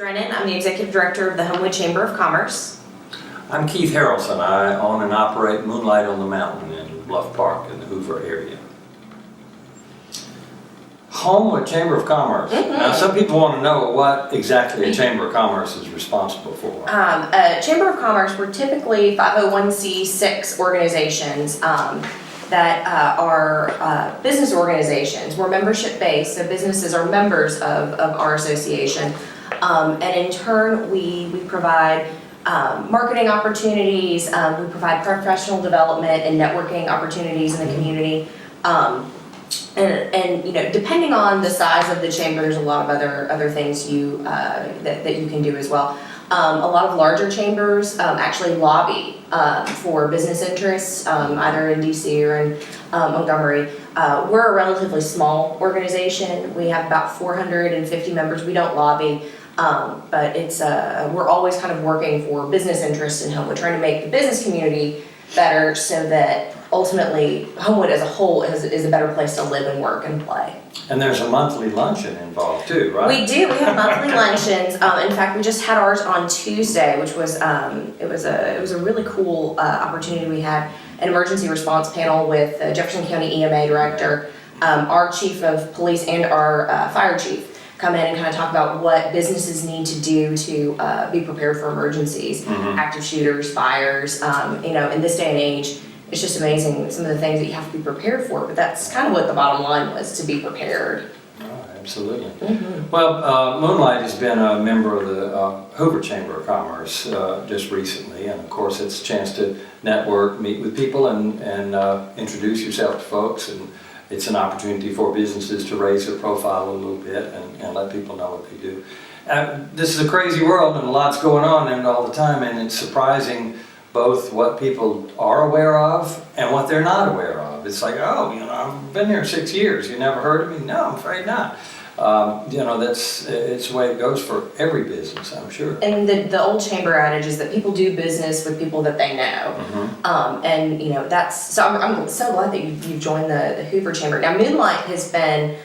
Drennen. I'm the Executive Director of the Homewood Chamber of Commerce. I'm Keith Harrelson. I own and operate Moonlight on the Mountain in Bluff Park in the Hoover area. Homewood Chamber of Commerce. Now, some people want to know what exactly a Chamber of Commerce is responsible for. Chamber of Commerce, we're typically 501c6 organizations that are business organizations. We're membership based, so businesses are members of our association. And in turn, we provide marketing opportunities, we provide professional development and networking opportunities in the community. And you know, depending on the size of the chamber, there's a lot of other things that you can do as well. A lot of larger chambers actually lobby for business interests, either in DC or in Montgomery. We're a relatively small organization. We have about 450 members. We don't lobby, but it's we're always kind of working for business interests in Homewood, trying to make the business community better so that ultimately Homewood as a whole is a better place to live and work and play. And there's a monthly luncheon involved too, right? We do. We have monthly luncheons. In fact, we just had ours on Tuesday, which was it was a really cool opportunity. We had an emergency response panel with the Jefferson County EMA director, our chief of police, and our fire chief come in and kind of talk about what businesses need to do to be prepared for emergencies, active shooters, fires. You know, in this day and age, it's just amazing some of the things that you have to be prepared for, but that's kind of what the bottom line was, to be prepared. Oh, absolutely. Well, Moonlight has been a member of the Hoover Chamber of Commerce just recently, and of course it's a chance to network, meet with people, and introduce yourself to folks, and it's an opportunity for businesses to raise their profile a little bit and let people know what they do. This is a crazy world, and a lot's going on in it all the time, and it's surprising both what people are aware of and what they're not aware of. It's like, oh, you know, I've been here 6 years. You never heard of me? No, I'm afraid not. You know, it's the way it goes for every business, I'm sure. And the old chamber adage is that people do business with people that they know. And you know, so I'm so glad that you joined the Hoover Chamber. Now, Moonlight has been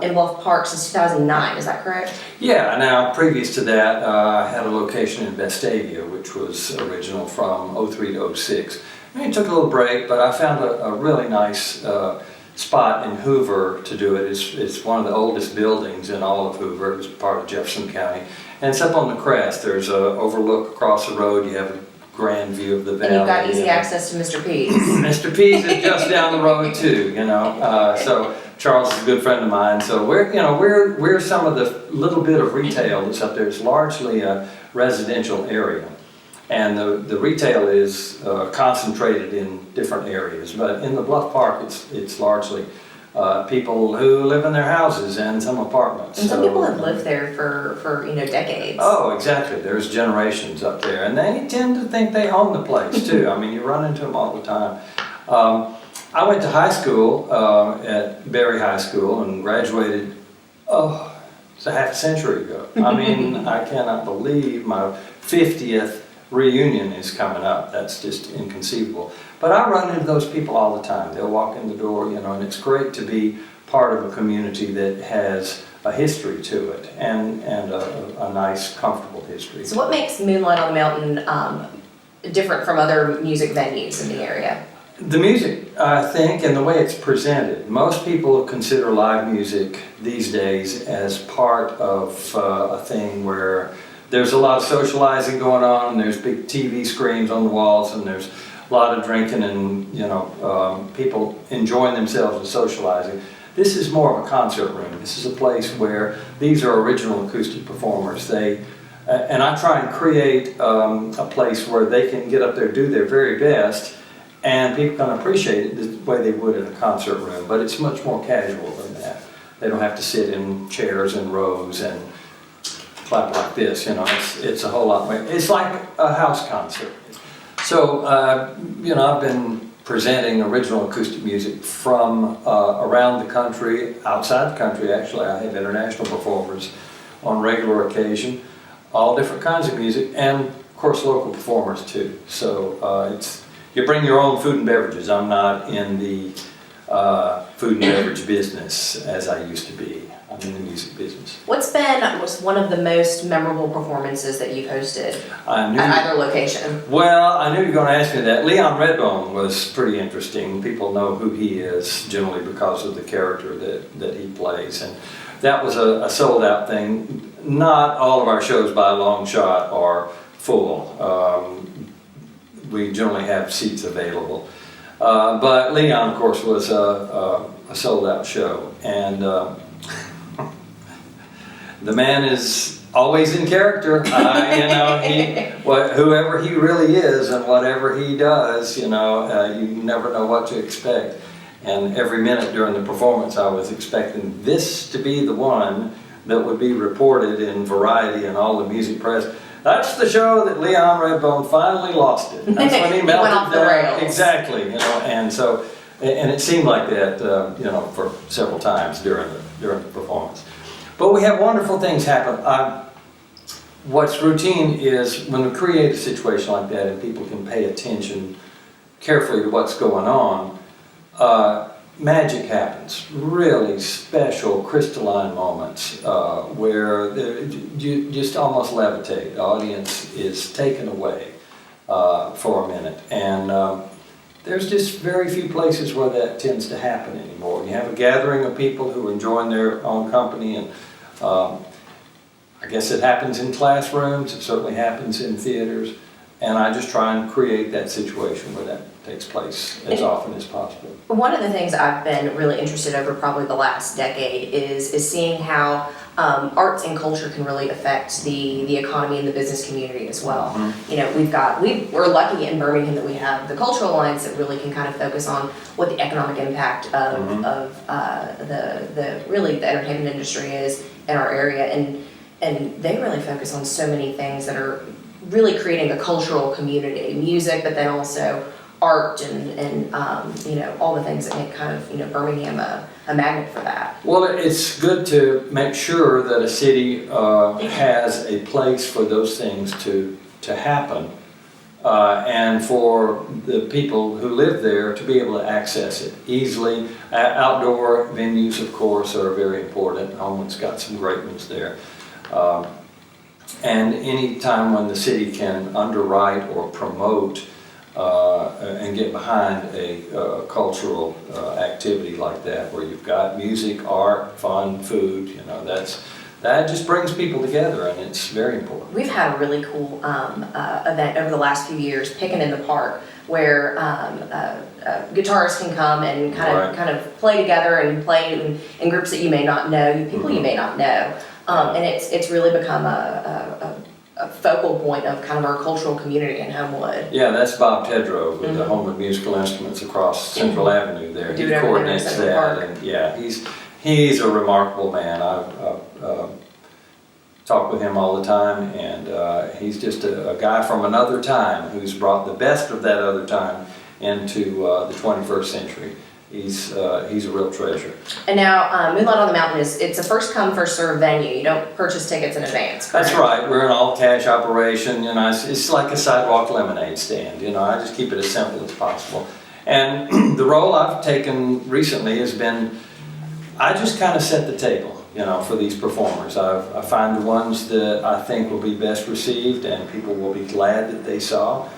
in Bluff Park since 2009, is that correct? Yeah, now previous to that, I had a location in Vestavia, which was original from '03 to '06. I mean, it took a little break, but I found a really nice spot in Hoover to do it. It's one of the oldest buildings in all of Hoover. It was part of Jefferson County. And it's up on the crest. There's an overlook across the road. You have a grand view of the valley. And you've got easy access to Mr. P's. Mr. P's is just down the road too, you know. So Charles is a good friend of mine. So we're some of the little bit of retail that's up there. It's largely a residential area. And the retail is concentrated in different areas, but in the Bluff Park, it's largely people who live in their houses and some apartments. And some people have lived there for you know, decades. Oh, exactly. There's generations up there, and they tend to think they own the place too. I mean, you run into them all the time. I went to high school at Berry High School and graduated. It's a half a century ago. I mean, I cannot believe my 50th reunion is coming up. That's just inconceivable. But I run into those people all the time. They'll walk in the door, you know, and it's great to be part of a community that has a history to it and a nice, comfortable history. So what makes Moonlight on the Mountain different from other music venues in the area? The music, I think, and the way it's presented. Most people consider live music these days as part of a thing where there's a lot of socializing going on, and there's big TV screens on the walls, and there's a lot of drinking and, you know, people enjoying themselves and socializing. This is more of a concert room. This is a place where these are original acoustic performers. And I try and create a place where they can get up there, do their very best, and people can appreciate it the way they would in a concert room. But it's much more casual than that. They don't have to sit in chairs and rows and clap like this, you know. It's a whole lot more. It's like a house concert. So, you know, I've been presenting original acoustic music from around the country, outside the country actually. I have international performers on regular occasion, all different kinds of music, and of course local performers too. So you bring your own food and beverages. I'm not in the food and beverage business as I used to be. I'm in the music business. Was one of the most memorable performances that you've hosted I knew, at either location? well, I knew you were going to ask me that. Leon Redbone was pretty interesting. People know who he is generally because of the character that he plays. And that was a sold out thing. Not all of our shows by a long shot are full. We generally have seats available. But Leon, of course, was a sold out show. And the man is always in character. Whoever he really is and whatever he does, you never know what to expect. And every minute during the performance, I was expecting this to be the one that would be reported in Variety and all the music press. That's the show that Leon Redbone finally lost it. That's when he melted went off the down. rails. Exactly, and so, and it seemed like that, for several times during the performance. But we have wonderful things happen. What's routine is when we create a situation like that and people can pay attention carefully to what's going on, magic happens. Really special crystalline moments where you just almost levitate. The audience is taken away for a minute. And there's just very few places where that tends to happen anymore. You have a gathering of people who are enjoying their own company, and I guess it happens in classrooms, it certainly happens in theaters, and I just try and create that situation where that takes place as often as possible. One of the things I've been really interested over probably the last decade is seeing how arts and culture can really affect the economy and the business community as well. Mm-hmm. We're lucky in Birmingham that we have the Cultural Alliance that really can kind of focus on what the economic impact of, mm-hmm. the entertainment industry is in our area, and they really focus on so many things that are really creating a cultural community, music, but then also art and all the things that make kind of Birmingham a magnet for that. Well, it's good to make sure that a city has a place for those things to happen, and for the people who live there to be able to access it easily. Outdoor venues, of course, are very important. Homewood's got some great ones there. And any time when the city can underwrite or promote and get behind a cultural activity like that, where you've got music, art, fun, food, that just brings people together, and it's very important. We've had a really cool event over the last few years, Pickin' in the Park, where guitarists can come and kind of play together and play in groups that you may not know, people mm-hmm. you may not know. And it's really become a focal point of kind of our cultural community in Homewood. Yeah, that's Bob Tedrow with mm-hmm. the Homewood Musical Instruments across Central mm-hmm. Avenue there. He coordinates that, and yeah, he's a remarkable man. I've talked with him all the time, and he's just a guy from another time who's brought the best of that other time into the 21st century. He's a real treasure. And now, Moonlight on the Mountain it's a first come, first served venue. You don't purchase tickets in advance, correct? That's right. We're an all cash operation. It's like a sidewalk lemonade stand. I just keep it as simple as possible. And the role I've taken recently has been, I just kind of set the table, for these performers. I find the ones that I think will be best received and people will be glad that they saw.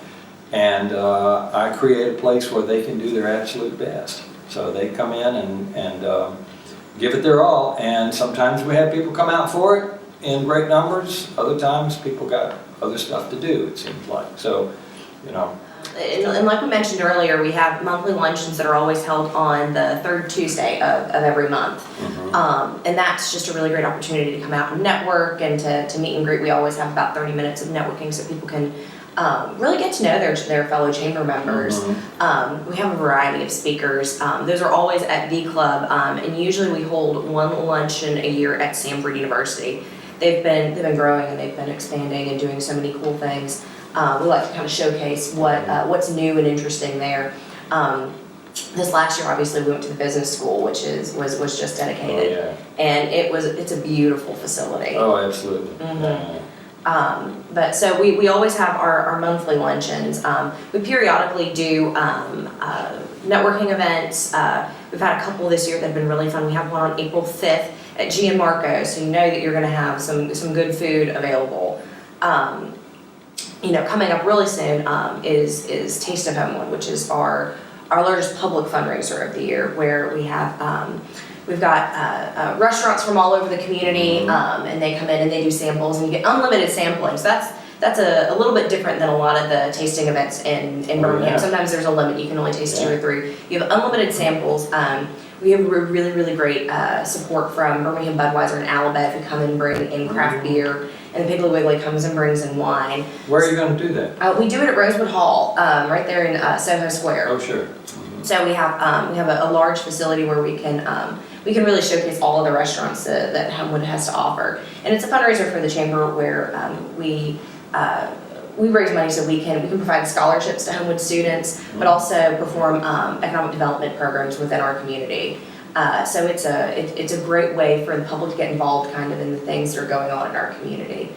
And I create a place where they can do their absolute best. So they come in and give it their all, and sometimes we have people come out for it in great numbers. Other times people got other stuff to do, it seems like. So, And like we mentioned earlier, we have monthly luncheons that are always held on the third Tuesday of every month. Mm-hmm. And that's just a really great opportunity to come out and network and to meet and greet. We always have about 30 minutes of networking so people can really get to know their fellow chamber members. Mm-hmm. We have a variety of speakers. Those are always at the club, and usually we hold one luncheon a year at Samford University. They've been growing and they've been expanding and doing so many cool things. We like to kind of showcase what's new and interesting there. This last year, obviously, we went to the business school, which was just dedicated, and it's a beautiful facility. Oh, absolutely. Mm-hmm. But so we always have our monthly luncheons. We periodically do networking events. We've had a couple this year that have been really fun. We have one on April 5th at Gianmarco, so you know that you're going to have some good food available. Coming up really soon is Taste of Homewood, which is our largest public fundraiser of the year, where we have we've got restaurants from all over the community, and they come in and they do samples, and you get unlimited sampling. So that's a little bit different than a lot of the tasting events in Birmingham. Yeah. Sometimes there's a limit; you can only taste 2 or 3. You have unlimited samples. We have really great support from Birmingham Budweiser and Alabeth, who come and bring in craft beer, and the Piggly Wiggly comes and brings in wine. Where are you going to do that? We do it at Rosewood Hall, right there in Soho Square. Oh, sure. So we have a large facility where we can really showcase all of the restaurants that Homewood has to offer, and it's a fundraiser for the chamber where we raise money so we can provide scholarships to Homewood students, but also perform economic development programs within our community. So it's a great way for the public to get involved kind of in the things that are going on in our community.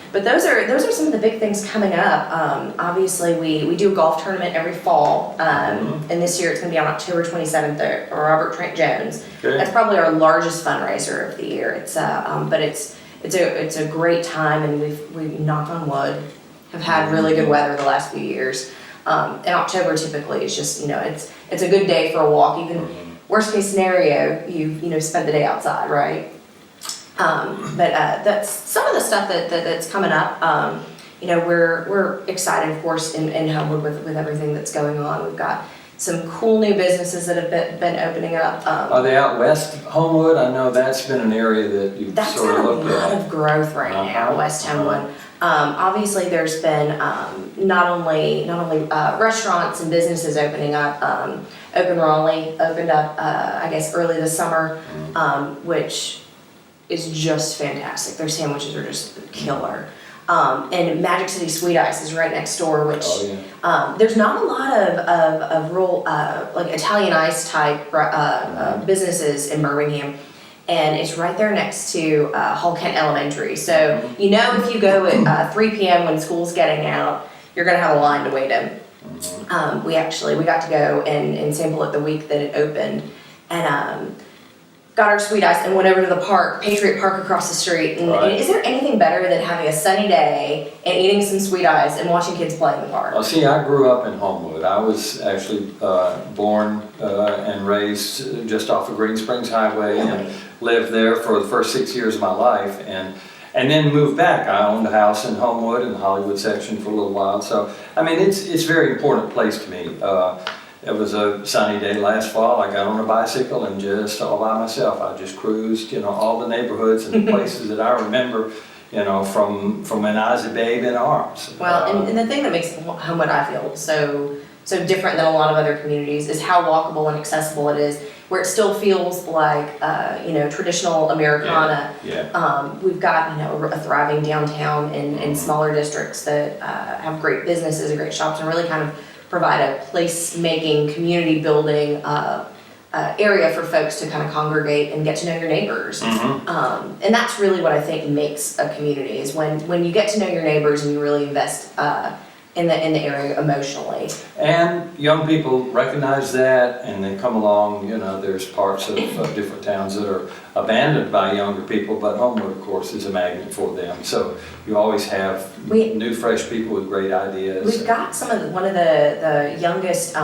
But those are some of the big things coming up. Obviously, we do a golf tournament every fall, and this year it's going to be on October 27th at Robert Trent Jones. Okay. That's probably our largest fundraiser of the year. But it's a great time, and we've knock on wood have had really good weather the last few years. In October typically it's just it's a good day for a walk. Even worst case scenario, you spend the day outside, right? But that's some of the stuff that's coming up. We're excited, of course, in Homewood with everything that's going on. We've got some cool new businesses that have been opening up. Are they out west, Homewood? I know that's been an area that you've That's sort got of a looked lot at. of growth right now, West Homewood. Obviously, there's been not only restaurants and businesses opening up. Open Raleigh opened up, I guess, early this summer, which is just fantastic. Their sandwiches are just killer. And Magic City Sweet Ice is right next door, which there's not a lot of real like Italian ice type businesses in Birmingham. And it's right there next to Hall Kent Elementary. So if you go at 3 p.m. when school's getting out, you're gonna have a line to wait in. We got to go and sample it the week that it opened, and got our sweet ice and went over to the park, Patriot Park across the street. And is there anything better than having a sunny day and eating some sweet ice and watching kids play in the park? Well, see, I grew up in Homewood. I was actually born and raised just off of Green Springs Highway, and lived there for the first 6 years of my life, and then moved back. I owned a house in Homewood in the Hollywood section for a little while. So, I mean, it's a very important place to me. It was a sunny day last fall. I got on a bicycle and just all by myself, I just cruised, all the neighborhoods and the places that I remember, from when I was a babe in arms. Well, and the thing that makes Homewood, I feel, so different than a lot of other communities is how walkable and accessible it is, where it still feels like, traditional Americana. We've got, a thriving downtown in smaller districts that have great businesses and great shops, and really kind of provide a place-making, community-building area for folks to kind of congregate and get to know your neighbors. And that's really what I think makes a community, is when you get to know your neighbors and you really invest in the area emotionally. And young people recognize that, and they come along. There's parts of different towns that are abandoned by younger people, but Homewood, of course, is a magnet for them. So you always have new, fresh people with great ideas. We've got one of the youngest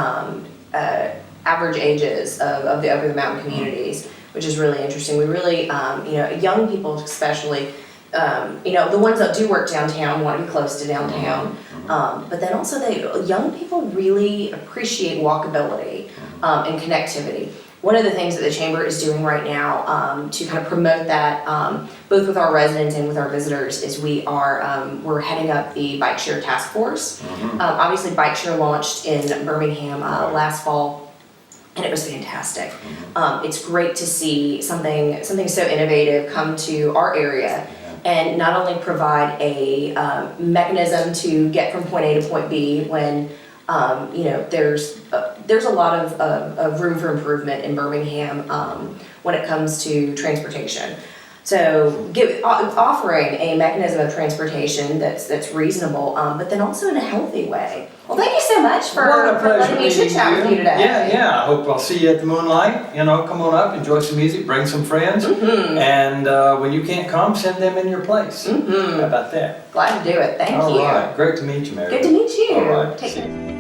average ages of the over the mountain communities, which is really interesting. We really, young people especially, the ones that do work downtown want to be close to downtown. But then also young people really appreciate walkability and connectivity. One of the things that the Chamber is doing right now to kind of promote that, both with our residents and with our visitors, is we're heading up the Bike Share Task Force. Obviously, Bike Share launched in Birmingham last fall, and it was fantastic. It's great to see something so innovative come to our area, and not only provide a mechanism to get from point A to point B when there's a lot of room for improvement in Birmingham when it comes to transportation. So offering a mechanism of transportation that's reasonable, but then also in a healthy way. Well, thank you so much for What a pleasure letting me meeting chit chat with you today. Yeah. I hope I'll see you at the Moonlight. Come on up, enjoy some music, bring some friends. And when you can't come, send them in your place. How about that? Glad to do it. Thank you. All right. Great to meet you, Mary. Good to meet you. All right. Take See care. you.